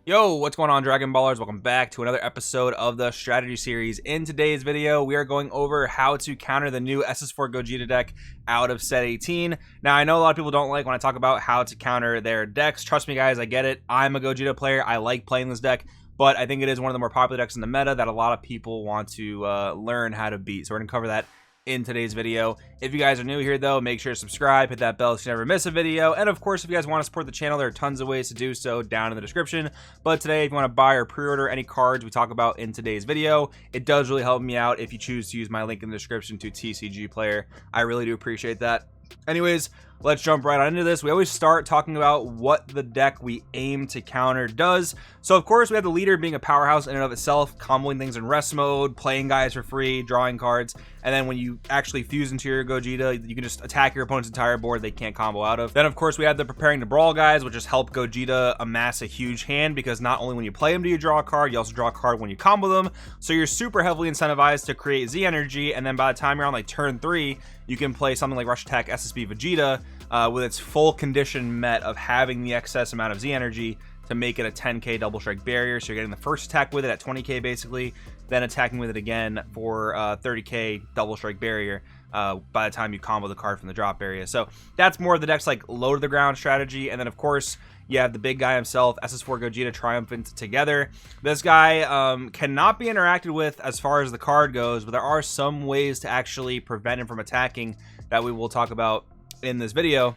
Yo, what's going on, Dragon Ballers? Welcome back to another episode of the strategy series. In today's video, we are going over how to counter the new SS4 Gogeta deck out of set 18. Now, I know a lot of people don't like when I talk about how to counter their decks. Trust me, guys, I get it. I'm a Gogeta player. I like playing this deck, but I think it is one of the more popular decks in the meta that a lot of people want to learn how to beat. So we're going to cover that in today's video. If you guys are new here, though, make sure to subscribe, hit that bell so you never miss a video, and of course, if you guys want to support the channel, there are tons of ways to do so down in the description. But today, if you want to buy or pre-order any cards we talk about in today's video, it does really help me out if you choose to use my link in the description to TCG Player. I really do appreciate that. Anyways, let's jump right on into this. We always start talking about what the deck we aim to counter does. So of course we have the leader being a powerhouse in and of itself, comboing things in rest mode, playing guys for free, drawing cards, and then when you actually fuse into your Gogeta, you can just attack your opponent's entire board they can't combo out of. Then of course we have the preparing to brawl guys, which just help Gogeta amass a huge hand, because not only when you play them do you draw a card, you also draw a card when you combo them. So you're super heavily incentivized to create Z energy, and then by the time you're on like turn 3, you can play something like Rush Attack SSB Vegeta with its full condition met of having the excess amount of Z energy to make it a 10k double strike barrier. So you're getting the first attack with it at 20k basically, then attacking with it again for 30k double strike barrier by the time you combo the card from the drop area. So that's more of the deck's like low to the ground strategy. And then of course you have the big guy himself, SS4 Gogeta Triumphant together. This guy cannot be interacted with as far as the card goes, but there are some ways to actually prevent him from attacking that we will talk about in this video.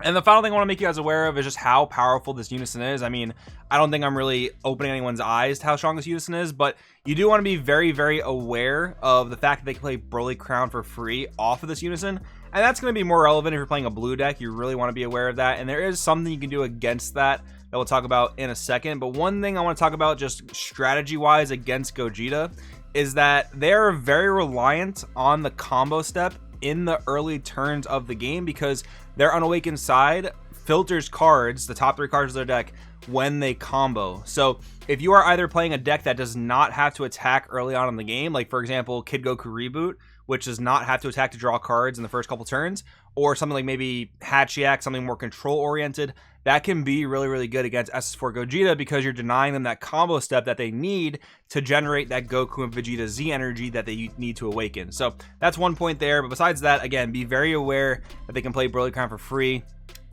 And the final thing I want to make you guys aware of is just how powerful this unison is. I mean, I don't think I'm really opening anyone's eyes to how strong this unison is, but you do want to be very, very aware of the fact that they can play Broly Crown for free off of this unison. And that's going to be more relevant if you're playing a blue deck. You really want to be aware of that. And there is something you can do against that we'll talk about in a second. But one thing I want to talk about just strategy-wise against Gogeta is that they're very reliant on the combo step in the early turns of the game, because their Unawakened side filters cards, the top 3 cards of their deck, when they combo. So if you are either playing a deck that does not have to attack early on in the game, like for example Kid Goku Reboot, which does not have to attack to draw cards in the first couple turns, or something like maybe Hachiak, something more control oriented, that can be really, really good against SS4 Gogeta, because you're denying them that combo step that they need to generate that Goku and Vegeta Z energy that they need to awaken. So that's one point there. But besides that, again, be very aware that they can play Broly Crown for free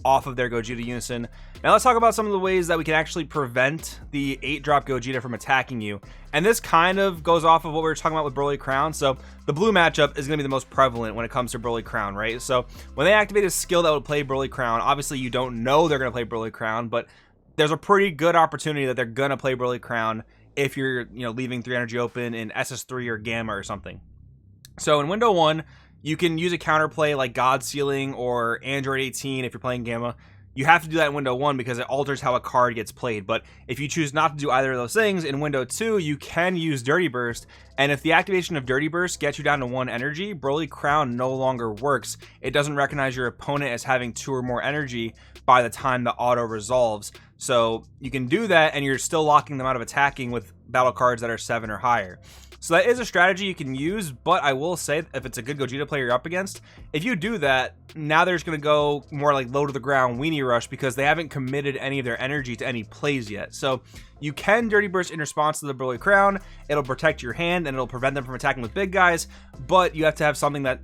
off of their Gogeta unison. Now let's talk about some of the ways that we can actually prevent the 8-drop Gogeta from attacking you. And this kind of goes off of what we were talking about with Broly Crown. So the blue matchup is going to be the most prevalent when it comes to Broly Crown, right? So when they activate a skill that would play Broly Crown, obviously you don't know they're going to play Broly Crown, but there's a pretty good opportunity that they're going to play Broly Crown if you're, leaving 3 energy open in SS3 or Gamma or something. So in window 1, you can use a counterplay like God Sealing or Android 18 if you're playing Gamma. You have to do that in window 1 because it alters how a card gets played. But if you choose not to do either of those things, in window 2, you can use Dirty Burst. And if the activation of Dirty Burst gets you down to 1 energy, Broly Crown no longer works. It doesn't recognize your opponent as having 2 or more energy by the time the auto resolves. So you can do that and you're still locking them out of attacking with battle cards that are 7 or higher. So that is a strategy you can use, but I will say if it's a good Gogeta player you're up against, if you do that, now they're just going to go more like low to the ground Weenie Rush, because they haven't committed any of their energy to any plays yet. So you can Dirty Burst in response to the Broly Crown. It'll protect your hand and it'll prevent them from attacking with big guys, but you have to have something that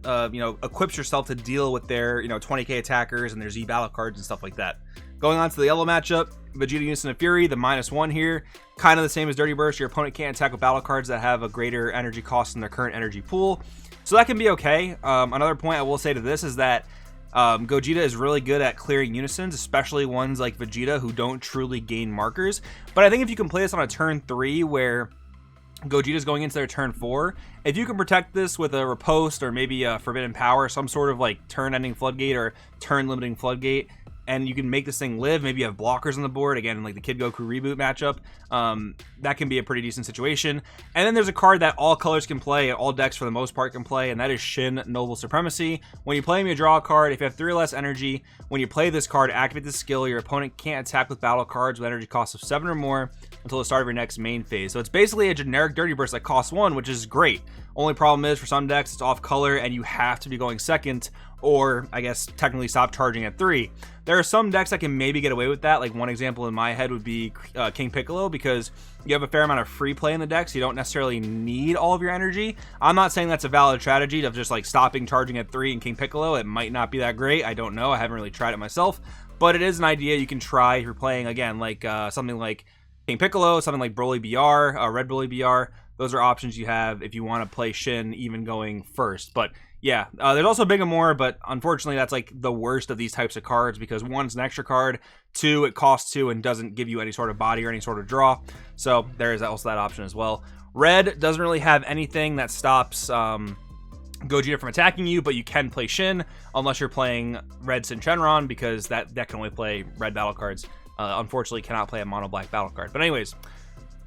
equips yourself to deal with their 20k attackers and their Z battle cards and stuff like that. Going on to the yellow matchup, Vegeta Unison of Fury, the -1 here. Kind of the same as Dirty Burst. Your opponent can't attack with battle cards that have a greater energy cost than their current energy pool. So that can be okay. Another point I will say to this is that Gogeta is really good at clearing unisons, especially ones like Vegeta who don't truly gain markers. But I think if you can play this on a turn 3 where Gogeta is going into their turn 4, if you can protect this with a Riposte or maybe a Forbidden Power, some sort of like turn-ending Floodgate or turn-limiting Floodgate, and you can make this thing live, maybe you have blockers on the board, again, like the Kid Goku Reboot matchup, that can be a pretty decent situation. And then there's a card that all colors can play, all decks for the most part can play, and that is Shin Noble Supremacy. When you play him, you draw a card. If you have 3 or less energy, when you play this card, activate the skill, your opponent can't attack with battle cards with energy costs of 7 or more until the start of your next main phase. So it's basically a generic Dirty Burst that costs 1, which is great. Only problem is, for some decks, it's off color, and you have to be going second, or I guess technically stop charging at 3. There are some decks that can maybe get away with that. Like one example in my head would be King Piccolo, because you have a fair amount of free play in the deck, so you don't necessarily need all of your energy. I'm not saying that's a valid strategy of just like stopping charging at 3 in King Piccolo. It might not be that great. I don't know. I haven't really tried it myself, but it is an idea you can try if you're playing, again, like something like King Piccolo, something like Broly BR, Red Broly BR. Those are options you have if you want to play Shin even going first. But yeah, there's also Big and More, but unfortunately that's like the worst of these types of cards, because 1, it's an extra card, 2, it costs 2 and doesn't give you any sort of body or any sort of draw. So there is also that option as well. Red doesn't really have anything that stops Gogeta from attacking you, but you can play Shin unless you're playing Red Sin Shenron, because that can only play red battle cards. Unfortunately cannot play a mono black battle card. But anyways,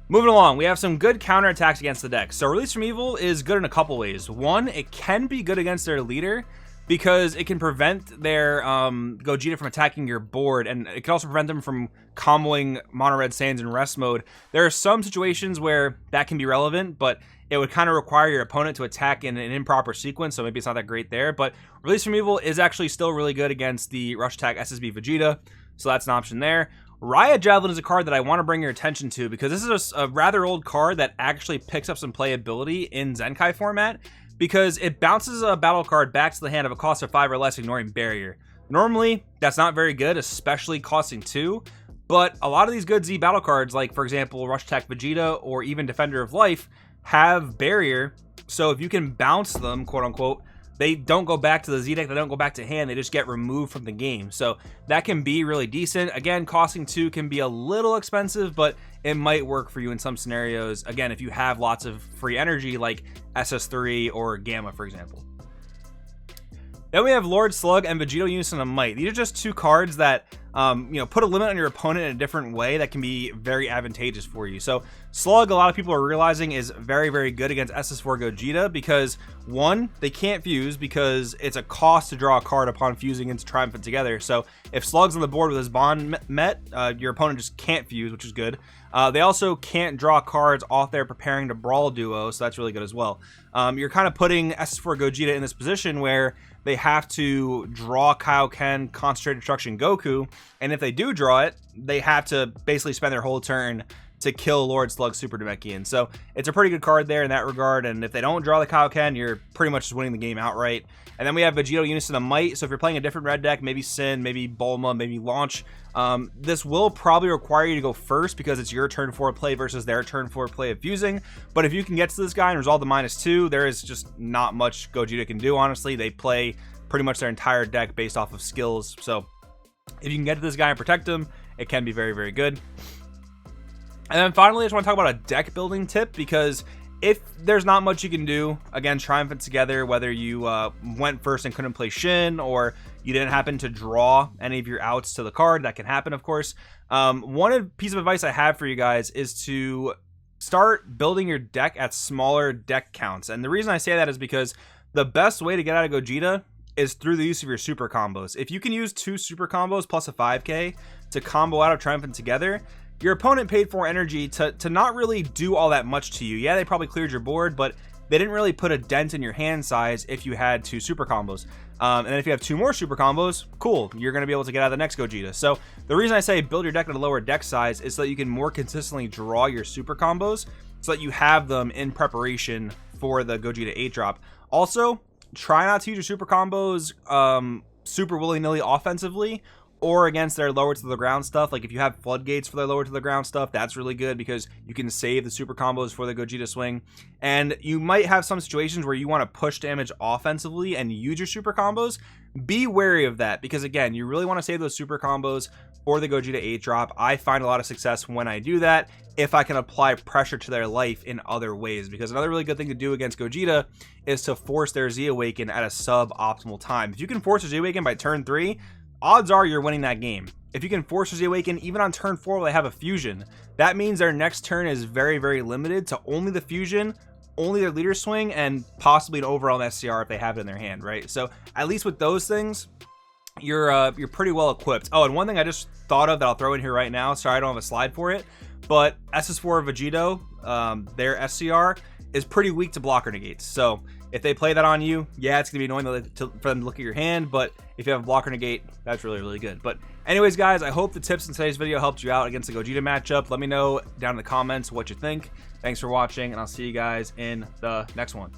moving along, we have some good counterattacks against the deck. So Release from Evil is good in a couple ways. One, it can be good against their leader, because it can prevent their Gogeta from attacking your board, and it can also prevent them from comboing Mono Red Saiyans in rest mode. There are some situations where that can be relevant, but it would kind of require your opponent to attack in an improper sequence, so maybe it's not that great there. But Release from Evil is actually still really good against the Rush Attack SSB Vegeta, so that's an option there. Riot Javelin is a card that I want to bring your attention to, because this is a rather old card that actually picks up some playability in Zenkai format, because it bounces a battle card back to the hand of a cost of 5 or less, ignoring barrier. Normally, that's not very good, especially costing 2, but a lot of these good Z battle cards, like for example Rush Attack Vegeta or even Defender of Life, have barrier, so if you can bounce them, quote unquote, they don't go back to the Z deck, they don't go back to hand, they just get removed from the game. So that can be really decent. Again, costing 2 can be a little expensive, but it might work for you in some scenarios. Again, if you have lots of free energy like SS3 or Gamma, for example. Then we have Lord Slug and Vegeta Unison of Might. These are just 2 cards that put a limit on your opponent in a different way that can be very advantageous for you. So Slug, a lot of people are realizing, is very, very good against SS4 Gogeta, because 1, they can't fuse because it's a cost to draw a card upon fusing into Triumphant together. So if Slug's on the board with his bond met, your opponent just can't fuse, which is good. They also can't draw cards off their Preparing to Brawl duo, so that's really good as well. You're kind of putting SS4 Gogeta in this position where they have to draw Kaioken, Concentrated Destruction Goku, and if they do draw it, they have to basically spend their whole turn to kill Lord Slug Super Namekian. So it's a pretty good card there in that regard, and if they don't draw the Kaioken, you're pretty much just winning the game outright. And then we have Vegeta Unison of Might. So if you're playing a different red deck, maybe Sin, maybe Bulma, maybe Launch, this will probably require you to go first, because it's your turn 4 play versus their turn 4 play of fusing. But if you can get to this guy and resolve the -2, there is just not much Gogeta can do, honestly. They play pretty much their entire deck based off of skills. So if you can get to this guy and protect him, it can be very, very good. And then finally, I just want to talk about a deck building tip, because if there's not much you can do against Triumphant together, whether you went first and couldn't play Shin, or you didn't happen to draw any of your outs to the card, that can happen, of course. One piece of advice I have for you guys is to start building your deck at smaller deck counts. And the reason I say that is because the best way to get out of Gogeta is through the use of your super combos. If you can use 2 super combos plus a 5k to combo out of Triumphant together, your opponent paid for energy to not really do all that much to you. Yeah, they probably cleared your board, but they didn't really put a dent in your hand size if you had 2 super combos. And then if you have 2 more super combos, cool, you're going to be able to get out of the next Gogeta. So the reason I say build your deck at a lower deck size is so that you can more consistently draw your super combos, so that you have them in preparation for the Gogeta 8 drop. Also, try not to use your super combos super willy-nilly offensively, or against their lower to the ground stuff. Like if you have floodgates for their lower to the ground stuff, that's really good, because you can save the super combos for the Gogeta swing. And you might have some situations where you want to push damage offensively and use your super combos. Be wary of that, because again, you really want to save those super combos for the Gogeta 8 drop. I find a lot of success when I do that, if I can apply pressure to their life in other ways, because another really good thing to do against Gogeta is to force their Z Awaken at a suboptimal time. If you can force a Z Awaken by turn 3, odds are you're winning that game. If you can force a Z Awaken even on turn 4 while they have a fusion, that means their next turn is very, very limited to only the fusion, only their leader swing, and possibly an overall SCR if they have it in their hand, right? So at least with those things, you're pretty well equipped. Oh, and one thing I just thought of that I'll throw in here right now, sorry I don't have a slide for it, but SS4 Vegito, their SCR is pretty weak to blocker negates. So If they play that on you, yeah, it's going to be annoying for them to look at your hand, but if you have a blocker negate, that's really, really good. But anyways, guys, I hope the tips in today's video helped you out against the Gogeta matchup. Let me know down in the comments what you think. Thanks for watching, and I'll see you guys in the next one.